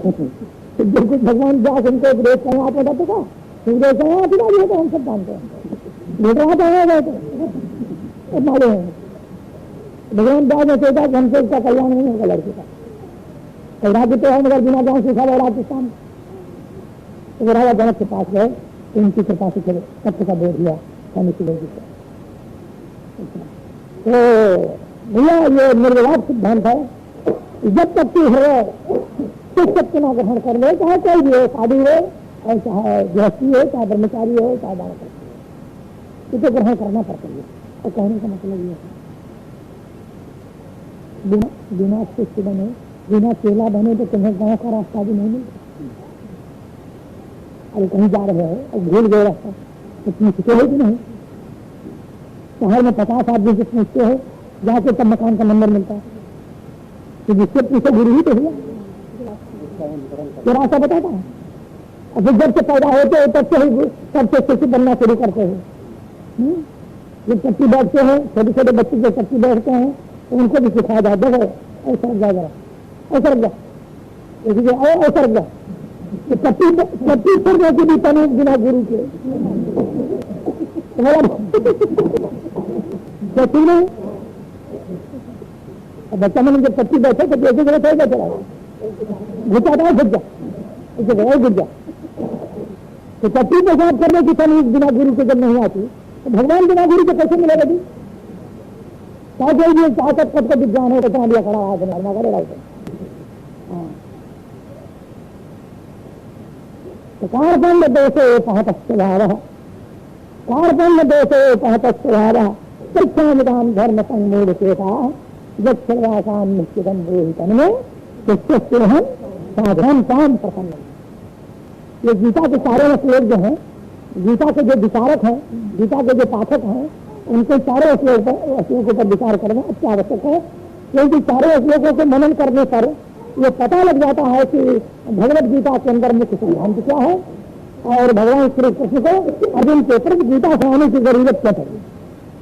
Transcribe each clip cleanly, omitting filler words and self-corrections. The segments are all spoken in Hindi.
जो कुछ भगवान व्यास उनको उपदेश करें आप बताते का उपदेश करें आप ही होता हम सब जानते हैं बेटा गए थे मालूम है भगवान व्यास ने सोचा कि हमसे उसका कल्याण नहीं होगा लड़के का राज्य तो है मगर बिना गाँव सीखा गया राजस्थान तो राजा जनक के पास गए तो उनकी कृपा से चले सत्य का बोध दिया स्वामी शिवाजी को। तो भैया ये निर्विवाद सिद्धांत है जब तक की है तो सत्य ना ग्रहण कर ले चाहे कोई भी हो साधु हो और चाहे गृहस्थी हो चाहे ब्रह्मचारी हो चाहे बालक हो तो ग्रहण करना पड़ता है। और कहने का मतलब ये है बिना शिष्य बने बिना चेला बने तो तुम्हें गांव का रास्ता भी नहीं मिलता। अरे कहीं जा रहे हो और भूल गए रास्ता तो पूछते हो कि नहीं शहर में 50 आदमी से पूछते हो जाके तब मकान का नंबर मिलता है तो जिससे पूछे गुरु ही तो हुआ तो रास्ता बताता है। और फिर जब से पैदा होते हो तब से ही सबसे शिष्य बनना शुरू करते हो। जब कच्ची बैठते हैं छोटे छोटे बच्चे जो कच्ची बैठते हैं तो उनको भी सिखाया जाए देखो ऐसा रख जाए जरा ऐसा रख जाए ऐसा रख जाए कट्टी करने की भी तनी बिना गुरु के नहीं। बच्चा मैंने जब कट्टी बैठे तो ऐसे जगह थोड़ा चला घुटा था घुट जा घुट जा तो कट्टी पेशाब करने की तनी बिना गुरु के जब नहीं आती तो भगवान बिना गुरु के कैसे मिलेगा जी ताकत कब का विज्ञान हो तो लिया खड़ा है कार्पण्ड दोषे पहतस्वभावः कार्पण्ड दोषे पहतस्वभावः पृच्छामितां धर्म संमूढ़चेताः यत्सर्वासां निश्चितं ब्रूहितं मे यस्यहं साधनं तां प्रसन्नं। ये गीता के सारे श्लोक जो हैं गीता के जो विचारक हैं गीता के जो पाठक हैं उनके चारों श्लोकों पर विचार करना अत्यावश्यक है क्योंकि चारों श्लोकों को मनन करने पर ये पता लग जाता है कि भगवत गीता के अंदर मुख्य सिद्धांत क्या है और भगवान श्री कृष्ण को अर्जुन के प्रति गीता सुनाने की जरूरत क्या पड़ी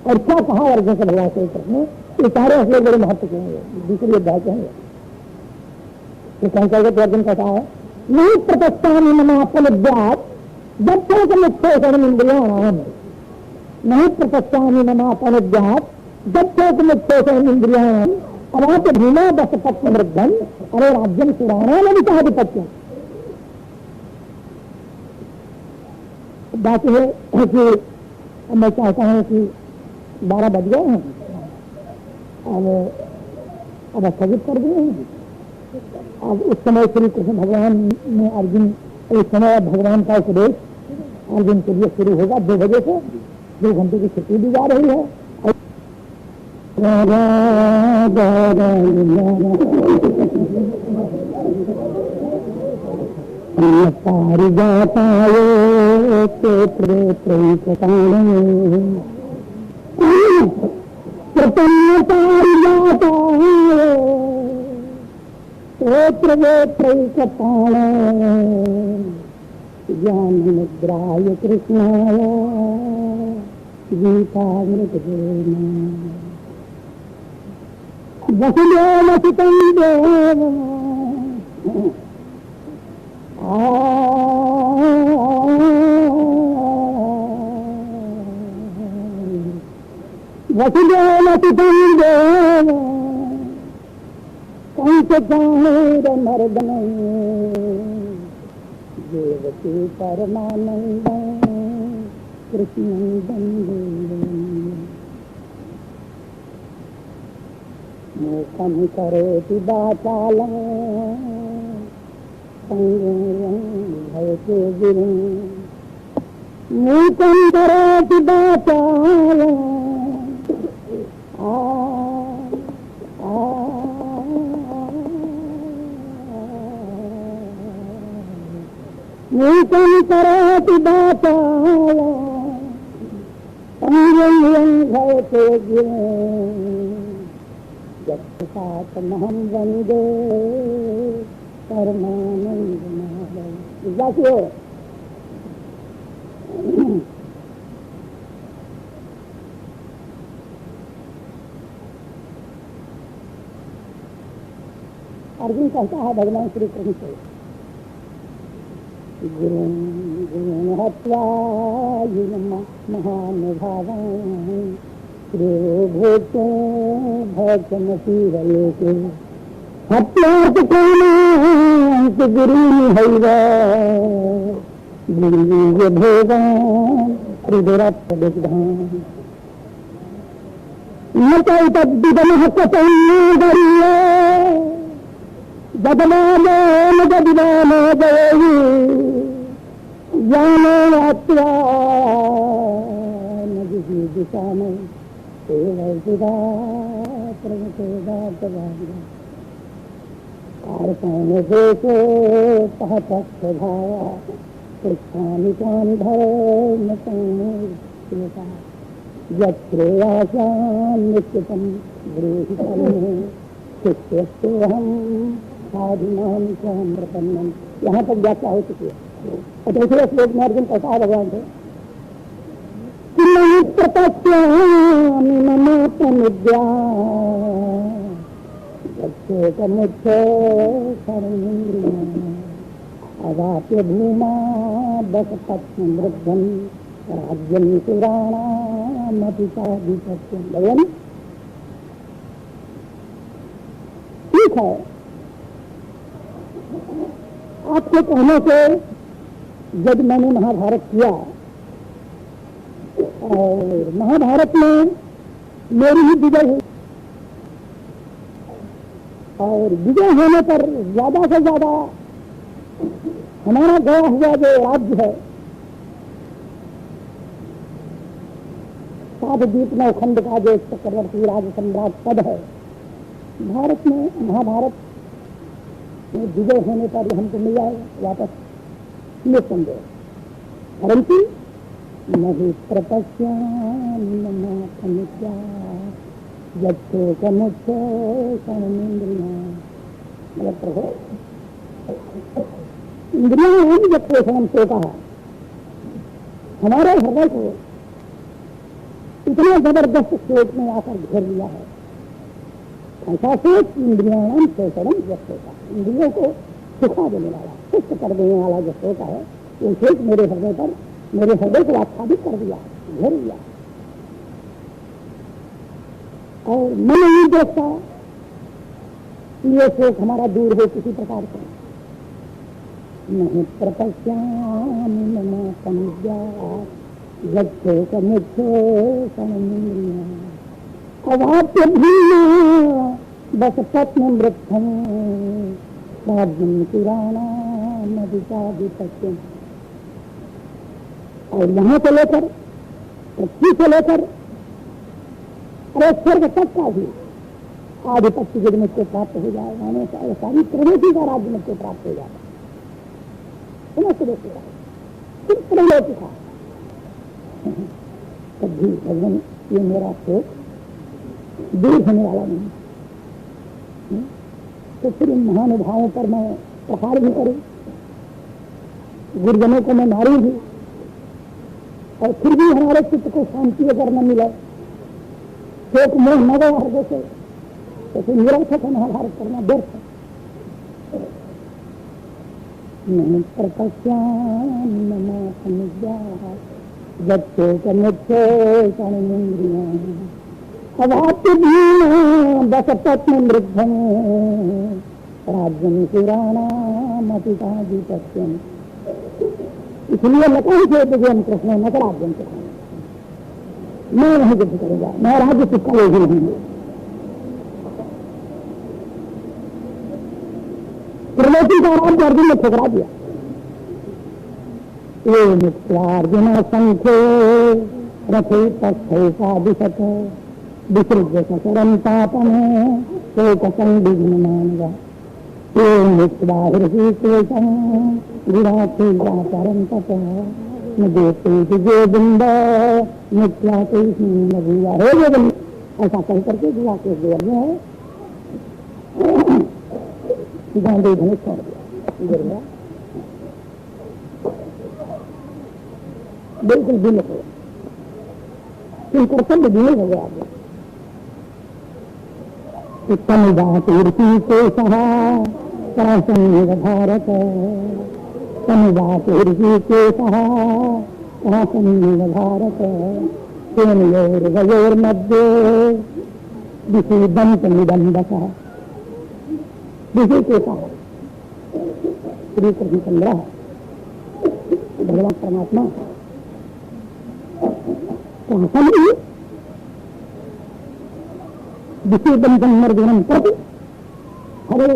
और क्या कहा अर्जुन से भगवान श्री कृष्ण ने ये सारे श्लोक बड़े महत्व के होंगे दूसरी अध्याय के होंगे। तो कहीं कहेगा तो अर्जुन कहता है नहीं प्रतिष्ठान मनापनुद्यात जब तक मुख्य इंद्रियाणाम नहीं प्रतिष्ठान मनापनुद्यात जब तक मुख्य इंद्रियाणाम अवाच भीमा दस पत्न वृद्धन अरे राज्यम सुराणा विचाधिपत्यम। बात है कि मैं चाहता हूँ कि 12 बज गए हैं अब स्थगित कर दिए हैं। अब उस समय श्री कृष्ण भगवान ने अर्जुन उस समय भगवान का उपदेश अर्जुन के लिए शुरू होगा 2 बजे से 2 घंटे की छुट्टी दी जा रही है। पारिजाताय प्रपन्न पारिजाताय त्रैकपाण ज्ञान मुद्राय कृष्णाय गीतामृतदेव वसुदेवसुतं देव वसुदेवसुतं देव कंसचाणूरमर्दन देवकी परमानंद कृष्णं मूकं करोति वाचालं संगं भवते गिरिं मूकं करोति वाचालं मूकं करोति वाचालं संगं भवते गिरिं जगन्नाथमहं वन्दे परमानंदमाधव। अर्जुन कहता है भगवान श्री कृष्ण से गुरुं गुरुं हत्वा महानुभावान् श्रेयो भूतो भक्तमतीवलोके हत्यार्थ गुरुहैव गुरुवीर्य भोगान् हृदरत्तदिग्धान् न चैतद्विदमः कथन्नागरीय जगमानो न जदिवानो जयि ज्ञानो हत्या न दिशामो सेवैतिदा प्रमुखेदातवादिदा कारकाने देशे पहतस्वभावा कृष्णानि तानि धर्मसंहिता यत्रेयासां निश्चितं ब्रूहि परमे शिष्यस्तेऽहं साधूनां चामृतन्नं। यहाँ तक व्याख्या हो चुकी है। और दूसरे श्लोक में अर्जुन कहता है भगवान से कि नहीं प्रपश्यामि ममात्मविद्या यच्चेतमुच्चे सर्वेन्द्रियाणि अवाप्य भूमा बसपत्नमृद्धं राज्यं सुराणामपि चाधिपत्यं। भगवान ठीक है, आपके कहने से जब मैंने महाभारत किया और महाभारत में मेरी ही विजय हुई और विजय होने पर ज्यादा से ज्यादा हमारा गया हुआ जो राज्य है साधद्वीप नौखंड का जो चक्रवर्ती राज सम्राट पद है भारत में महाभारत में विजय होने पर हमको मिल जाएगा वापस निसंदेह। परंतु नहीं प्रपश्यामि ममात्मविद्या यच्चेतमुच्चे सर्वेन्द्रियाणि। मतलब प्रभु इंद्रियां हैं जब पोषण सोता है हमारे हृदय को इतना जबरदस्त सोच में आकर घेर लिया है। ऐसा सोच इंद्रियाणाम पोषणम जब सोता, इंद्रियों को सुखा देने वाला सुस्त कर देने वाला जो सोता है वो सोच मेरे हृदय को आच्छादित कर दिया, घेर लिया। और मैं नहीं देखता ये सोच हमारा दूर हो किसी प्रकार से। नहीं प्रपश्यामि ममात्मविद्या यच्चेतमुच्चे सर्वेन्द्रियाणि अवाप्य भूमा बसपत्नमृद्धं राज्यं सुराणामपि चाधिपत्यम्। और यहाँ से लेकर पृथ्वी से लेकर अरे स्वर्ग तक का भी आधिपत्य यदि मुझको प्राप्त हो जाएगा, सारी त्रिलोकी का राज्य मुझको प्राप्त हो जाएगा। त्रिलोकी का तब भी भगवान ये मेरा शोक दूर होने वाला नहीं। तो फिर इन महानुभावों पर मैं प्रहार भी करूं, गुरुजनों को मैं मारूं भी और फिर भी हमारे चित्त को शांति अगर न मिले, शोक मोह न गया हृदय से, तो फिर निरर्थक है महाभारत करना, व्यर्थ है। नहीं प्रपश्यामि ममात्मविद्या यच्चेतमुच्चे सर्वेन्द्रियाणि अवाप्य भूमा बसपत्नमृद्धं राज्यं सुराणामपि चाधिपत्यम्। इसलिए लकान से विजयम कृष्ण न राज्यम कृष्ण, मैं नहीं युद्ध करूंगा, मैं राज्य चित्त ले ही नहीं। त्रिलोकी का राज्य अर्जुन ने ठुकरा दिया। ये मित्रार्जुन संख्ये रथे तस्थैसा दिशत विसृज्य सकरं पापं शोकसंविघ्नमानवः ये मित्रा हृषीकेशं विराट्परं तपः न देते गोविंद मित्रा कृष्ण भूया। हे गोविंद, ऐसा कह करके गुआ के देवर में है गांधी धनुष छोड़ दिया, गिर गया, बिल्कुल विमुख हो, कर्तव्य विमुख हो गया। उत्तम जाति को सहा भारत तनुवात ऋषिकेशः समीन भारत सेनयोर्वयोर्मध्ये विषीदन्तमिदम्बकः। ऋषिकेशः श्री कृष्णचंद्र भगवान परमात्मा विषीदन्तमर्जुनं प्रति हरे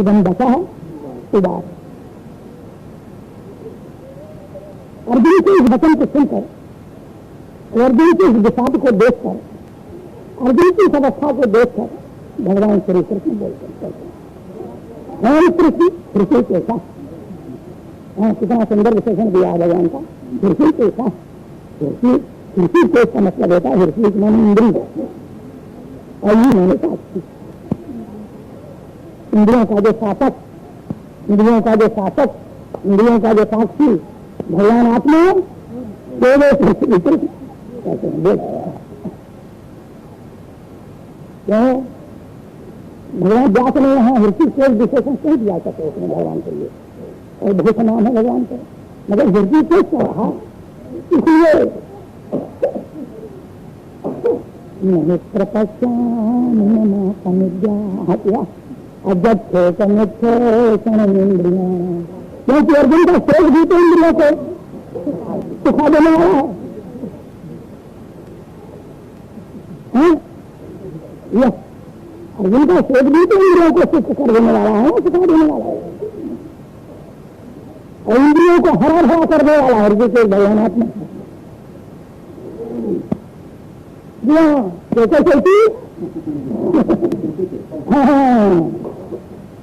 इदम्बकः उदास। अर्जुन के इस वचन को सुनकर, अर्जुन के इस विषाद को देखकर, अर्जुन की इस अवस्था को देखकर भगवान श्री कृष्ण बोलते हैं, कृषि कैसा, कितना सुंदर विशेषण दिया है भगवान का, कृषि कैसा। कृषि के इसका मतलब होता है कृषि मन इंद्रिय, और ये मैंने साक्षी, इंद्रियों का जो शासक, इंद्रियों का जो शासक, इंद्रियों का जो साक्षी भगवान आत्मा कहते हैं। बोल क्यों भगवान व्यास ने यहाँ हृषि के विशेषण क्यों दिया करते उसने भगवान के लिए, और बहुत नाम है भगवान को, मगर हृषि को क्या रहा इसलिए नहीं प्रपस्या अजक्षेन्द्रिया, क्योंकि अर्जुन का शोक भी तो इंद्रियों को सुखा देने वाला है। यस, अर्जुन का शोक भी तो इंद्रियों को सुख कर देने वाला है, सुखा देने वाला है, और इंद्रियों को हरा भरा कर देने वाला है अर्जुन के भगवानात्मक। कैसे चलती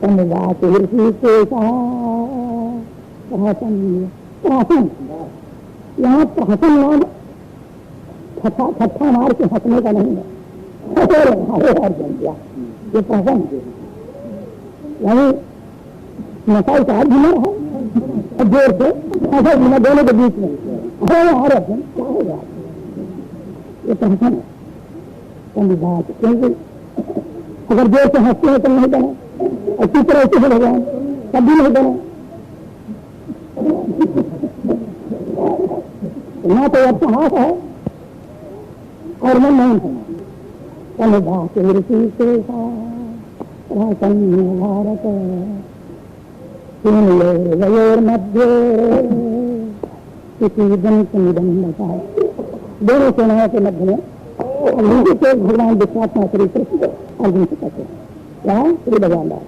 धन्यवाद ऋषि के प्रहसन, यहाँ प्रहसन नाम छठा मार के हंसने का नहीं है, ये प्रहसन यानी नशा का झूमर है, जोर से ऐसा झूमर दोनों के बीच में, हर अर्जुन क्या हो गया, ये प्रहसन है। धन्यवाद, क्योंकि अगर जोर से हंसते हैं तो नहीं बने, अच्छी तरह से भगवान तब भी नहीं बने, यहाँ तो अट्टहास है और मन नहीं है। धन्यवाद ऋषि के भारत मध्य दोनों सेनाओं के मध्य में ऋषि के भगवान विश्वात्मा श्री कृष्ण अर्जुन से कहते हैं, क्या श्री भगवान दास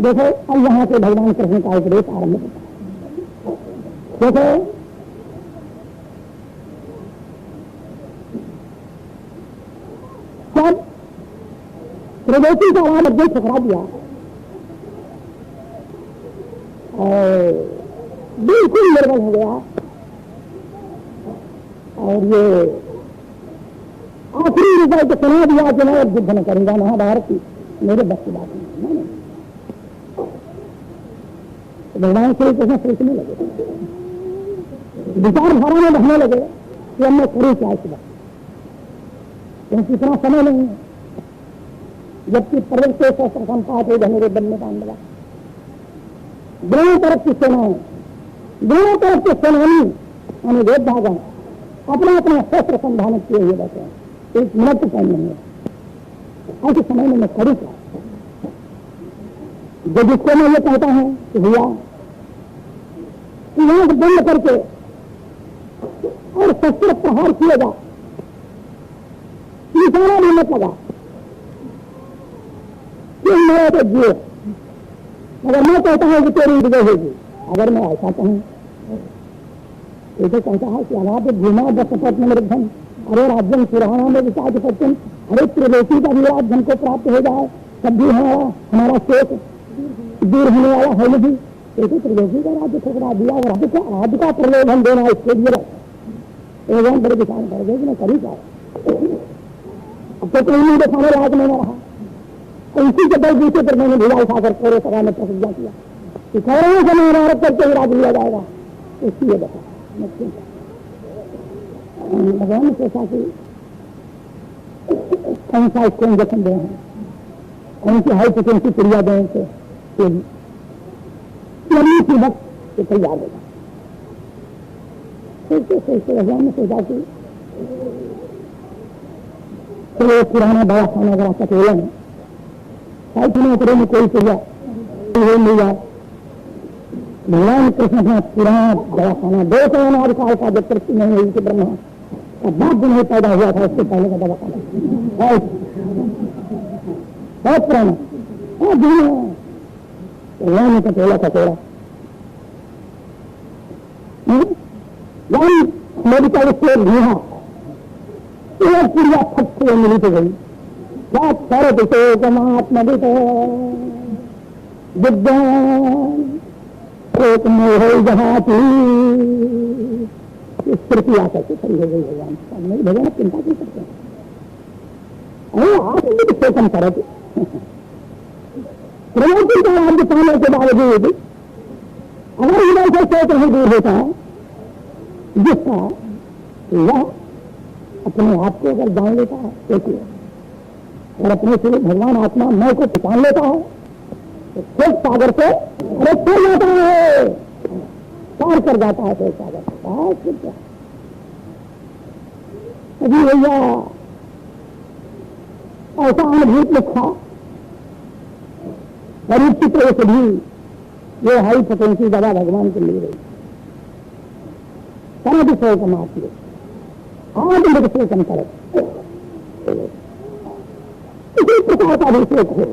देखो। अब यहाँ से भगवान कृष्ण का उपदेश आरंभ होता है। देखो सब त्रिलोकी का राम अर्जुन ठुकरा दिया और बिल्कुल निर्बल हो गया, और ये आखिरी रिजल्ट सुना दिया कि मैं युद्ध न करूंगा, महाभारत की मेरे बस की बात नहीं। तो भगवान श्री कृष्ण सोचने लगे, विचारधारा में बहने लगे कि अब मैं करूँ क्या इस बात, क्योंकि इतना समय नहीं है, जबकि प्रवृत्त शस्त्र संपात धनुरे बनने पांडवा, दोनों तरफ की सेनाएं, दोनों तरफ के सेनानी यानी वेद भागन अपना अपना शस्त्र संधान किए हुए बैठे हैं, एक मिनट टाइम नहीं है। ऐसे समय में मैं करूँ क्या, जो जिसको मैं ये कहता हूं कि भैया यहाँ से बंद करके और शस्त्र प्रहार किए जा, निशाना भी मत लगा, क्यों मेरा तो जिए, मगर मैं कहता हूं कि तेरी विजय होगी। अगर मैं ऐसा कहूं तो कहता है कि अनाथ भूमा दशपथ निर्धन, अरे राज्यम सुराना में विचार सत्यम, अरे त्रिलोकी का भी राज्य हमको प्राप्त हो जाए तब भी हमारा शोक दूर होने वाला है नहीं। तो त्रिलोकी का राज्य ठुकरा दिया, और राज्य का प्रलोभन देना इसके लिए एवं बड़े विचार कर गए कि मैं करी क्या, अब तो कोई नहीं दिखाने लायक नहीं रहा। इसी के बल दूसरे पर मैंने भिड़ा उठाकर पूरे सभा में प्रतिज्ञा किया कि कौरवों से महाभारत करके ही राज लिया जाएगा। इसलिए बता भगवान ने सोचा कि कौन सा इसको इंजेक्शन दे हैं, कौन सी हाई फ्रिक्वेंसी क्रिया दें से लंबी सी वक्त ये तैयार होगा। सोचते भगवान ने सोचा कि चलो पुराना दवा खाना बड़ा कटेला है, शायद उतरे में कोई क्रिया मिल जाए। भगवान कृष्ण अपना पुराना दवा खाना 200 साल का जब तृप्ति नहीं हुई थी ब्रह्मा का बाप भी नहीं पैदा हुआ था, उससे पहले का दवा खाना बहुत पुराना भगवान ने कटेला कटोरा मेडिकल स्टोर लिया क्रिया फट से मिली तो गई। क्या कर दिशो परमात्मा दिशो विद्वान एक मोह जहाती स्थिति आकर के खड़ी हो गई। भगवान सामने भगवान चिंता क्यों करते हैं? अरे आप शोषण करो प्रयोजन का राज्य पाने के बावजूद अगर इधर से शोक नहीं दूर होता है जिसका वह अपने आप को अगर जान लेता है सोचिए, और अपने से भगवान आत्मा मैं को पहचान लेता है तो शोक सागर से अरे कर जाता है, पार कर जाता है शोक सागर। अभी भैया ऐसा अनुभूत लिखा परीक्षित से भी ये हाई फ्रिक्वेंसी दवा भगवान को मिल गई। तरह विषय कमाती है आज विषय कम करे इसी प्रकार का भी शोक हो,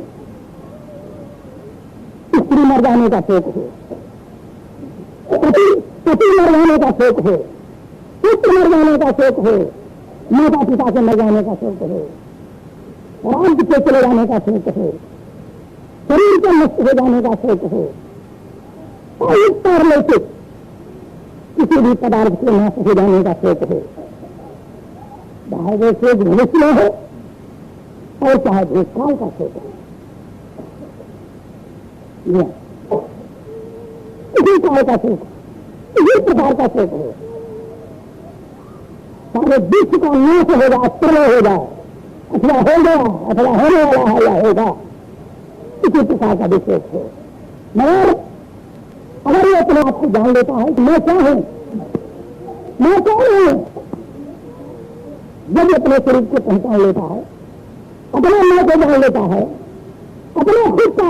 स्त्री मर जाने का शोक हो, पति मर जाने का शोक हो, पुत्र मर जाने का शोक हो, माता पिता के मर जाने का शोक हो, राज्य के चले जाने का शोक हो, शरीर के नष्ट हो जाने का शोक हो, और इस पारलौकिक किसी भी पदार्थ के नष्ट हो जाने का शोक हो, चाहे वो शोक भविष्य में हो और चाहे भूतकाल का शोक हो, इसी काल का शोक, इसी प्रकार का शोक हो, सारे विश्व का नाश हो जाए, प्रलय हो जाए, अथवा हो गया अथवा होने वाला है या होगा, इसी प्रकार का भी शोक हो। मगर अगर ये अपने आप को जान लेता है कि मैं क्या हूं, मैं कौन हूं, जब अपने शरीर को पहचान लेता है, अपने मैं को जान लेता है, अपने खुद का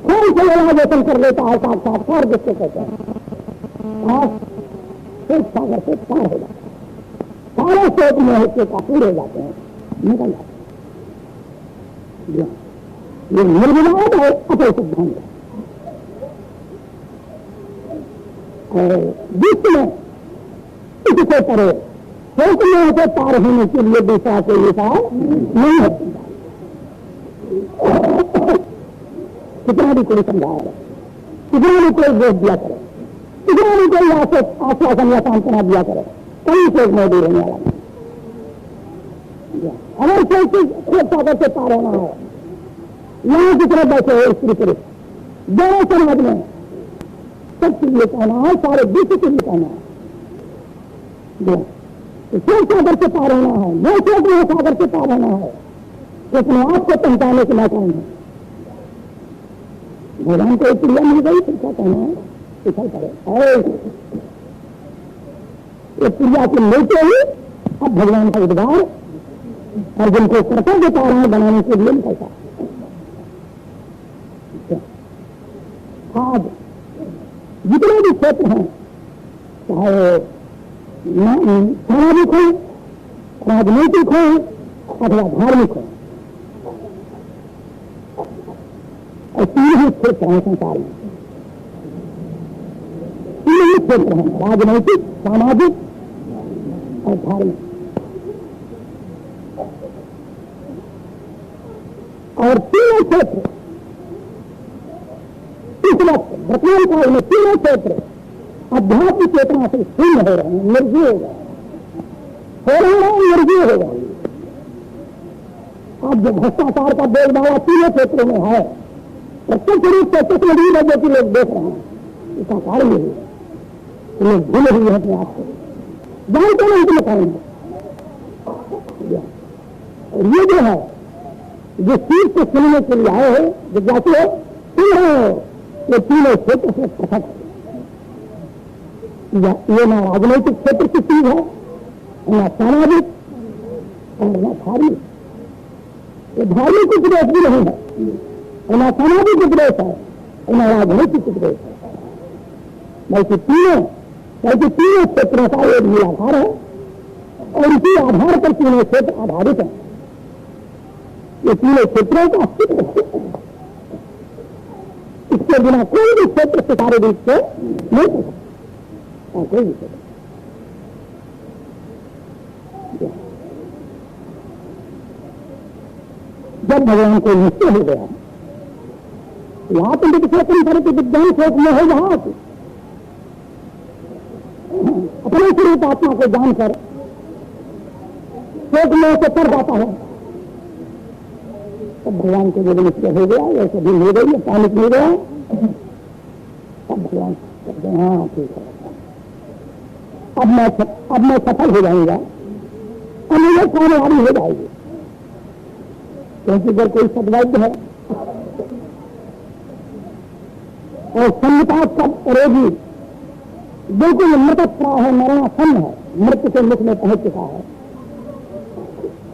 स्वयं से रियलाइजेशन कर लेता है, साक्षात्कार जिसको कहते हैं, और शोक सागर से पार हो जाता है, सारे शोक मोह के पूरे हो जाते हैं, निकल जाते हैं। ये निर्विवाद है अतः सिद्धांत। और विश्व में इससे परे शोक में से पार होने के लिए दूसरा कोई उपाय नहीं है। कितना भी कोई समझाया, कितना भी कोई बोध दिया करे, कितना भी कोई आश्वासन या सांत्वना दिया करे, कहीं शोक में दूर होने वाला नहीं। अगर शोक सागर से पार होना है, यहाँ की तरफ बैठे हो स्त्री पुरुष दोनों समाज में सबके लिए कहना है, सारे विश्व के लिए कहना है, शोक सागर से पार होना है, मैं शोक सागर से पार होना है, तो अपने आप को पहचाने के नाकाम है। भगवान को क्रिया मिल गई तो क्या कहना है, पिछल करे ये क्रिया को लेते ही अब भगवान का उद्गार और जिनको कर्तव्य कारण बनाने के लिए निकलता। आज जितने भी क्षेत्र हैं, चाहे सामाजिक हो, राजनीतिक हो अथवा धार्मिक हो, और तीन ही क्षेत्र हैं संसार में, तीन ही क्षेत्र हैं, राजनैतिक, सामाजिक और धार्मिक। और तीनों क्षेत्र इस वक्त वर्तमान काल में तीनों क्षेत्र अध्यात्म चेतना से शून्य हो रहे हैं, निर्जीव हो गए, निर्जीव हो गए। अब जो भ्रष्टाचार का बोलबाला तीनों क्षेत्रों में है, प्रत्यक्ष रूप से कुछ नहीं है जो कि लोग देख रहे हैं, इसका कारण यही है लोग भूले हुए हैं अपने आप को, जानते नहीं कि करेंगे। और ये जो है जो चीज को सुनने के लिए आए हो, जिज्ञासु हो, सुन रहे हो, ये तीनों क्षेत्र से पृथक है। ये ना राजनैतिक क्षेत्र की चीज है, ना सामाजिक और ना धार्मिक। ये धार्मिक उपदेश भी नहीं है, ना सामाजिक उपदेश है, ना राजनैतिक उपदेश है, बल्कि तीनों क्षेत्रों का एक मूलाधार है और इसी आधार पर तीनों क्षेत्र आधारित है। ये तीनों क्षेत्रों का अस्तित्व है, इसके बिना कोई भी क्षेत्र सुचारू रूप से नहीं हो सकता, कोई भी क्षेत्र। जब भगवान को निश्चय हो गया, यहाँ तो पिछले विज्ञान शोक में है, जहां अपने स्वरूप आत्मा को जानकर शोक में से कर जाता है, तब भगवान को जब निश्चय हो गया, ये सभी हो गई, पानी मिल गया, तब भगवान कहते हैं हाँ ठीक है, अब मैं सफल हो जाऊंगा, अब मुझे कामयाबी हो जाएगी। क्योंकि अगर कोई सद्वैध है और संहिता सब करेगी, बिल्कुल मृतप्राय है, मरणासन है, मृत्यु के मुख में पहुंच चुका है,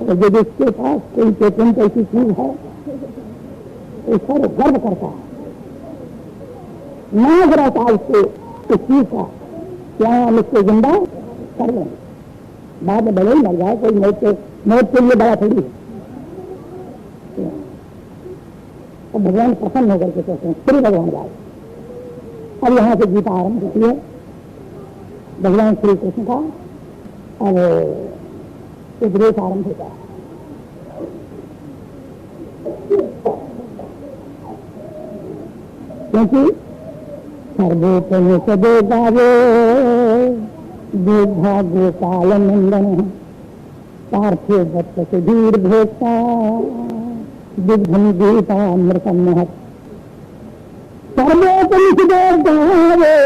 और जब इसके पास कोई पेटेंट ऐसी चीज है तो सर गर्व करता है, नाज रहता है उसको इस चीज का, क्या हम इसको जिंदा कर लें, बाद में भले ही मर जाए, कोई मौत के लिए बड़ा थोड़ी है। तो भगवान प्रसन्न होकर के कहते हैं श्री भगवान राज। अब यहाँ से गीता आरंभ होती है, भगवान श्री कृष्ण का अब उपदेश आरंभ होता है। क्योंकि सर्वोपनि सदे गावे दुर्भा गोपाल नंदन पार्थिव दत्त सुधीर भोक्ता दुग्धम गीतामृतम महत्। सर्वोपनि सदे गावे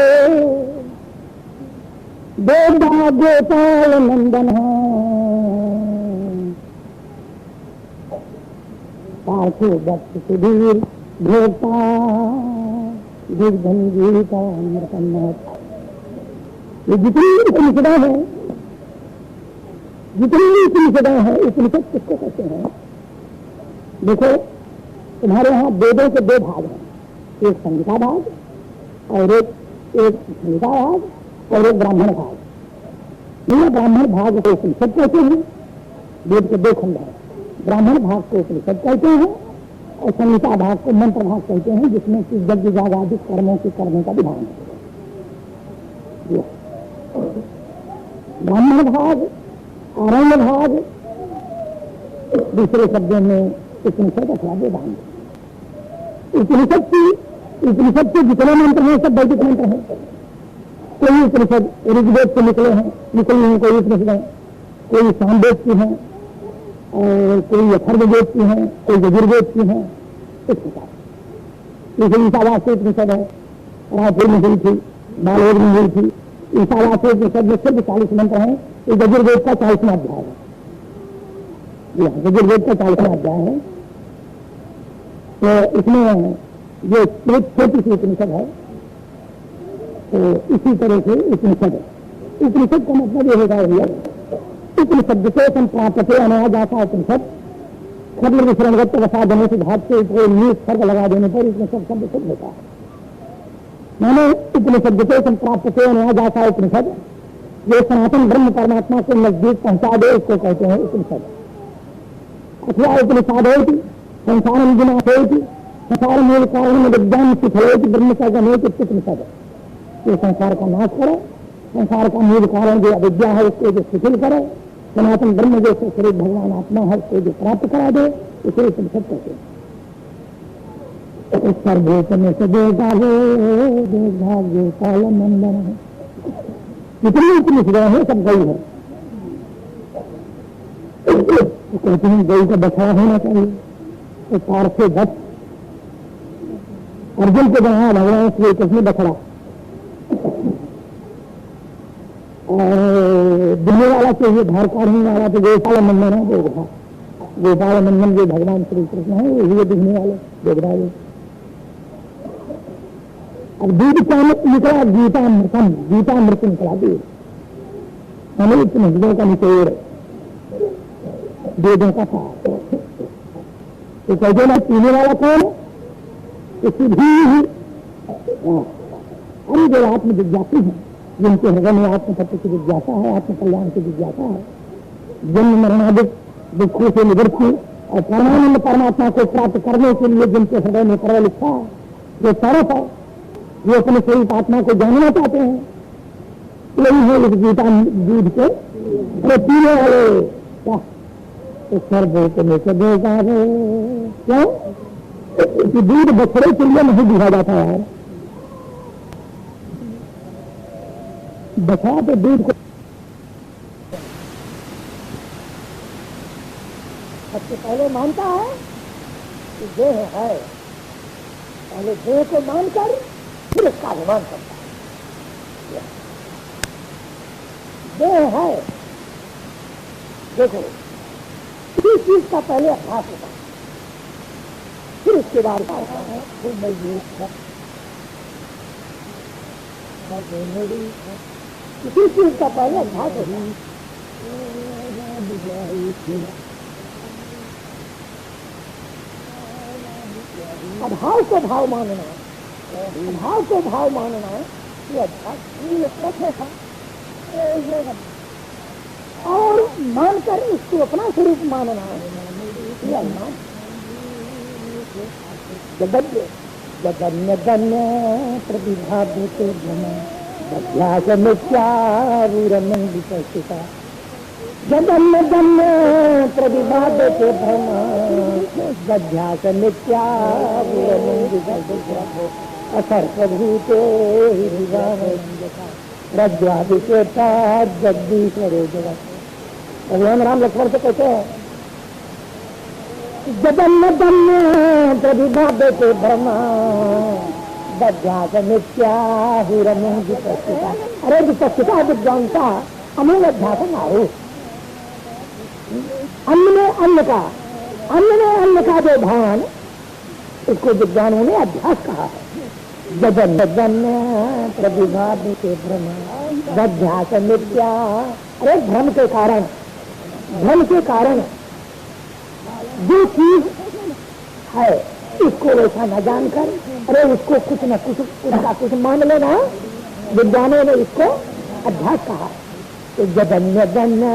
दुर्भा गोपाल नंदन पार्थिव दत्त सुधीर भोक्ता दुग्धम गीतामृतम महत्। ये जितनी उपनिषदा है, उपनिषद किसको कहते हैं? देखो, तुम्हारे यहाँ वेदों के दो भाग हैं, एक संहिता भाग और एक संहिता भाग और एक ब्राह्मण भाग। ये ब्राह्मण भाग को उपनिषद कहते हैं, वेद के दो खंड हैं। ब्राह्मण भाग को उपनिषद कहते हैं और संहिता भाग को मंत्र भाग कहते हैं, जिसमें कि यज्ञ याग आदि कर्मों के करने का विधान है। ब्राह्मण भाग, आरण्य भाग, दूसरे शब्दों में उपनिषद अथवा वेदांत। उपनिषद के जितने मंत्र हैं सब वैदिक मंत्र हैं। कोई उपनिषद ऋग्वेद से निकली हैं, कोई उपनिषद कोई सामवेद की हैं और कोई अथर्ववेद की हैं, कोई यजुर्वेद की हैं, इस प्रकार। जैसे ईशावास्य उपनिषद है, रायपुर में हुई थी, बालोद में हुई थी। ईशावास्य उपनिषद में सिर्फ 40 मंत्र हैं। ये यजुर्वेद का 40वां अध्याय है, यजुर्वेद का 40वां अध्याय है। तो इसमें ये छोटी सी उपनिषद है, तो इसी तरह से उपनिषद है। उपनिषद का मतलब ये होगा भैया, उपनिषद से संप्राप्त अनायासा उपनिषद खबल विश्रमगत वसाधने से भाग से सर्ग लगा देने पर उपनिषद शब्द सिद्ध होता है। मैंने उपनिषद से संप्राप्त अनायासा उपनिषद, जो सनातन ब्रह्म परमात्मा के नजदीक पहुंचा दे, उसको कहते हैं उपनिषद। अथवा उपनिषद संसार विनाशेति संसार मूल कारण में विज्ञान शिखरेति ब्रह्म सगमेति उपनिषद। ये संसार का नाश करे, संसार का मूल कारण जो अविद्या है उसको जो शिथिल करे, सनातन ब्रह्म जो स्वरूप भगवान आत्मा है उसको जो प्राप्त करा दे, उसे उपनिषद कहते हैं। सर्वोपनि सदे गावे दुर्भा गोपाल नंदन। जितनी उपनिषद है सब गई है। तो कहते हैं गई का बछड़ा होना चाहिए, तो पार्थिव दत्त अर्जुन को बनाया भगवान श्री कृष्ण बछड़ा, और दिल्ली वाला चाहिए, धार काढ़ने वाला तो गोपाल नंदन है, वो था। गोपाल नंदन जो भगवान श्री कृष्ण है वो हुए दिखने वाले देवराज। अब दूध क्या निकला? गीतामृतम, गीतामृत निकला दूध। हमें इतने हृदय का निचोड़ वेदों का था। तो कहते ना पीने वाला कौन है? तो सीधी हम जो आत्म जिज्ञासी हैं, जिनके हृदय में आत्म तत्व की जिज्ञासा है, आत्म कल्याण की जिज्ञासा है, जन्म मरणादिक दुखों से निवृत्ति और परमानंद परमात्मा को प्राप्त करने के लिए जिनके हृदय में प्रबल इच्छा है, जो तरफ है, जो अपने स्वरूप आत्मा को जानना चाहते हैं, यही है इस गीता दूध के पीने वाले। क्या तो सर्व को लेकर देगा क्यों? कि दूध बछड़े के लिए नहीं दिया जाता यार। बछड़ा तो दूध को सबसे पहले मानता है कि देह है, पहले देह को मानकर फिर उसका अभिमान करता है। देह है, देखो किसी चीज का पहले अभ्यास होता है, फिर उसके बाद फिर मजबूत है। किसी चीज का पहले अभ्यास होता है। अभाव को भाव मानना, भाव को भाव मानना, ये अभ्यास है। और मानकर इसको अपना स्वरूप मानना, ये अभिमान। जगन्य जगन्य गण्य प्रतिभाभूते अभ्यास मिथ्यारूरमंडिता। जगन्य गण्य प्रतिभाभूते भ्रम अभ्यास मिथ्यारूरमंडिता। असर्पभूते रज्ज्वाभिषेका जगदीश्वरे जगत। भगवान राम लक्ष्मण से कहते हैं जगन्य गण्य प्रतिभाभूते भ्रम अभ्यास मिथ्यारूरमंडिता। अरे विपक्षिता विद्वांसा अमूल अभ्यास आरो। अन्न में अन्न का जो भान, इसको विद्वानों ने अभ्यास कहा है। जगन्य गण्य प्रतिभाभूते भ्रम अभ्यास मिथ्या। अरे भ्रम के कारण जो चीज है इसको वैसा न जानकर, अरे उसको कुछ न कुछ उसका कुछ मान लेना, विद्वानों ने इसको अभ्यास कहा। तो जगन्य गण्य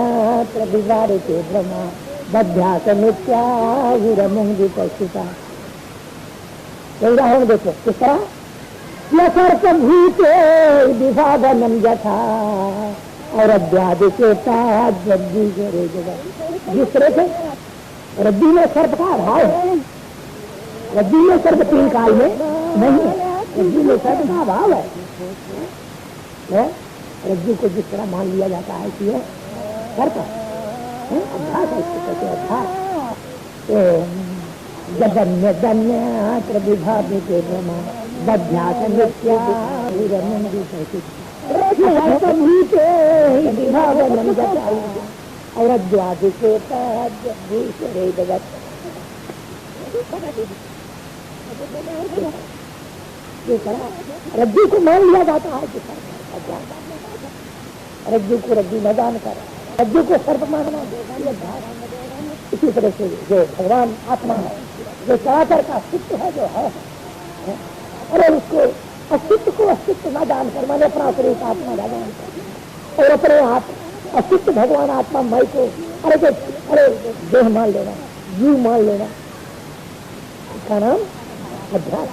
प्रतिभाभूते भ्रम अभ्यास मिथ्यारूरमंडिता। उदाहरण देखो किस तरह, सर्पभूते विभागनम यथा और अध्यादिकेता जगदीश्वरे जगत। जिस तरह से रज्जु में सर्प का अभाव है, रज्जु में सर्प तीन काल में नहीं है, रज्जु में सर्प का अभाव है। रज्जु को जिस तरह मान लिया जाता है कि यह सर्प अभ्यास है, इसको कहते हैं अभ्यास। जगन्य गण्य प्रतिभाभूते भ्रम अभ्यास मिथ्यारूरमंडिता। और अद्वादिकेता जगदीश्वरे जगत। रज्जु को मान लिया जाता है कि रज्जु को रज्जु न जानकर रज्जु को सर्प मानना। इसी तरह से जो भगवान आत्मा है, जो चराचर का अस्तित्व है, जो है, अरे उसको अस्तित्व को अस्तित्व न जानकर, मैंने अपना स्वरूप आत्मा न जानकर और अपने आप अस्तित्व भगवान आत्मा मई को अरे देह मान लेना, जीव मान लेना, इसका नाम अभ्यास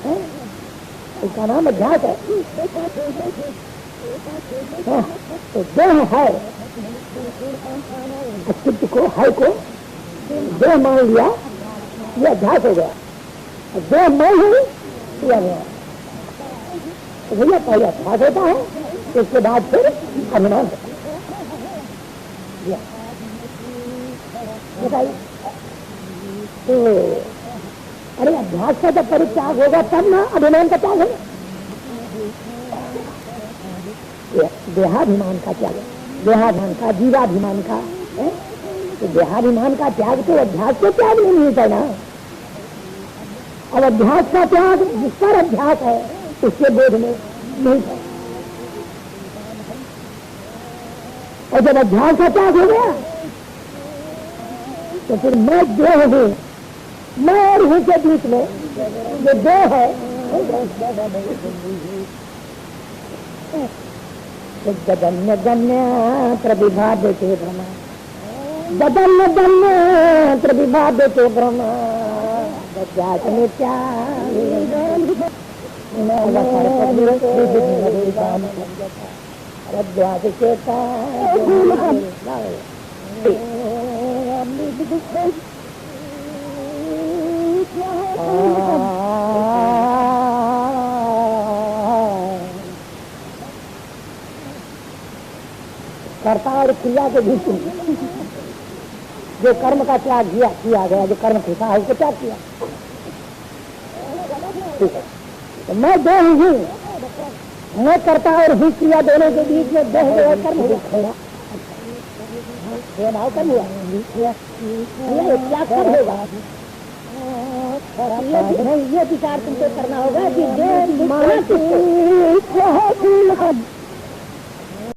है। इसका नाम अभ्यास है। तो देह है, अस्तित्व को है को देह मान लिया, ये अभ्यास हो गया। देह मैं हूँ किया गया तो भैया पहले अभ्यास होता है, उसके बाद फिर अनुमान होता है। बताइए तो अरे अभ्यास का जब परित्याग होगा तब ना अभिमान का त्याग होगा। देहाभिमान का त्याग, देहाभिमान का, जीवाभिमान का, तो देहाभिमान का त्याग तो अभ्यास के त्याग में नहीं करना। अब अभ्यास का त्याग जिस पर अभ्यास है उसके बोध में नहीं है। और जब अभ्यास का त्याग हो गया तो फिर मैं देह हूँ, मैं और हूँ के बीच में जो देह है गगन्य गण्य प्रतिभाद्यते ब्रह्म, गगन्य गण्य प्रतिभाद्यते ब्रह्म नित्या कर्ता और क्रिया के बीच में जो कर्म का त्याग किया गया, जो कर्म खुशा है उसको त्याग किया। तो मैं देह हूँ, मैं कर्ता और ही क्रिया दोनों के बीच में देह जो है कर्म हुआ, कर्म हुआ, क्या कर्म होगा? ये विचार तुमको करना होगा कि देह माना